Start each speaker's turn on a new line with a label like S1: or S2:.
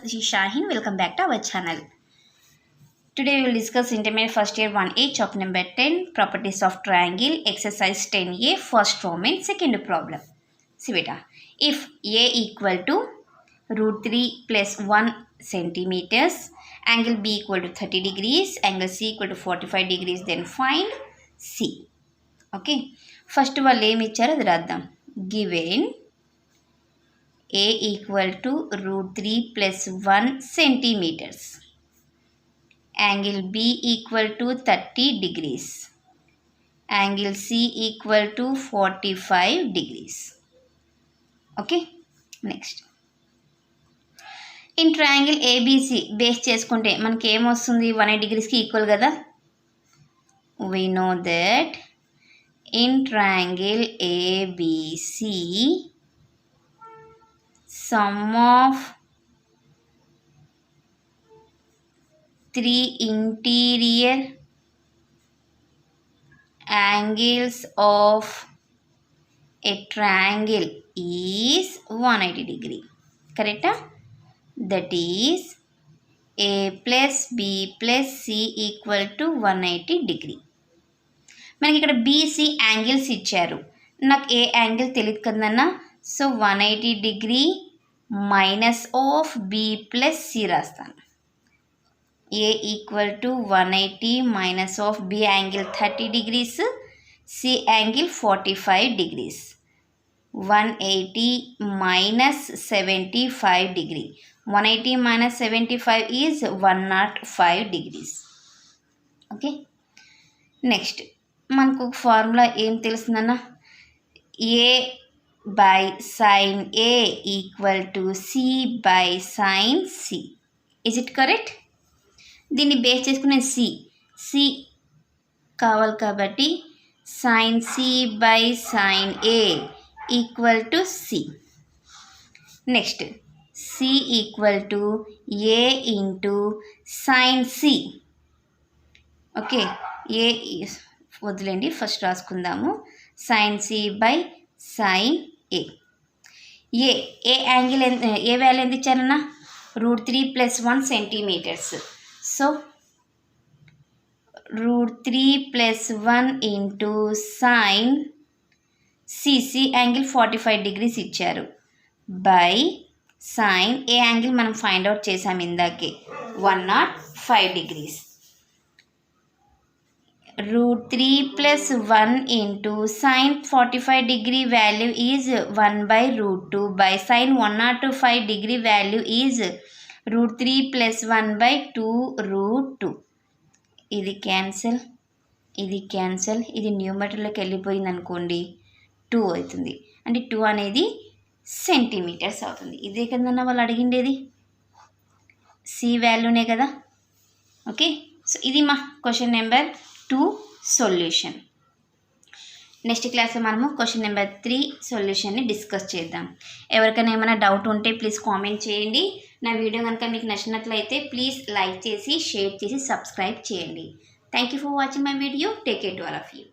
S1: this is Shahin. Welcome back to our channel. Today we will discuss intermediate first year 1A chapter number 10 properties of triangle exercise 10A first Roman second problem. See beta, if A equal to root 3 plus 1 centimeters, angle B equal to 30 degrees, angle C equal to 45 degrees, then find C. Okay, first వాళ్ళు ఏమి ఇచ్చారో అది రాద్దాం. Given A equal to root 3 plus 1 centimeters. Angle B equal to 30 degrees. Angle C equal to 45 degrees. Okay, next. In triangle ABC base చేసుకుంటే మనకి ఏమొస్తుంది 180 degreesకి equal కదా. We know that in triangle ABC sum of 3 interior angles of a triangle is 180 degree. Correct? That is A plus B plus C equal to 180 degree. మనకి ఇక్కడ BC angles ఇచ్చారు. నాకు ఏ angle తెలియదు కదన్నా. So 180 degree minus of B plus C రాస్తాను. A equal to 180 minus of B angle 30 degrees, C angle 45 degrees. 180 minus 75 degree. 180 minus 75 is 105 degrees. Okay. Next మనకు formula ఏం తెలుస్తుందన్న, A by sin A equal to C by sin C. Is it correct? దీన్ని base చేసుకునే C కావాలి కాబట్టి sin C by sin A equal to C. Next C equal to A into sin C. Okay, A వదిలేండి, first రాసుకుందాము. sin C by sin A. A angle A value ఎంత ఇచ్చారన్నా, root 3 plus 1 centimetres. So root 3 plus 1 into sine C angle 45 degrees ఇచ్చారు by sine A angle మనం find out చేసాం ఇందాకే 105 degrees. root 3 plus 1 into sin 45 degree value is 1 by root 2 by sin 105 degree value is root 3 plus 1 by 2 root 2. ఇది cancel, ఇది cancel, ఇది న్యూమరేటర్లోకి వెళ్ళిపోయింది అనుకోండి 2 అవుతుంది. అంటే 2 అనేది సెంటీమీటర్స్ అవుతుంది. ఇదే కదన్నా వాళ్ళు అడిగిండేది, సి వాల్యూనే కదా. ఓకే, సో ఇది మా క్వశ్చన్ నెంబర్ 2 సొల్యూషన్. నెక్స్ట్ క్లాస్లో మనము క్వశ్చన్ నెంబర్ 3 సొల్యూషన్ని డిస్కస్ చేద్దాం. ఎవరికైనా ఏమైనా డౌట్ ఉంటే ప్లీజ్ కామెంట్ చేయండి. నా వీడియో కనుక మీకు నచ్చినట్లయితే ప్లీజ్ లైక్ చేసి షేర్ చేసి సబ్స్క్రైబ్ చేయండి. Thank you for watching my video. Take care to all of you.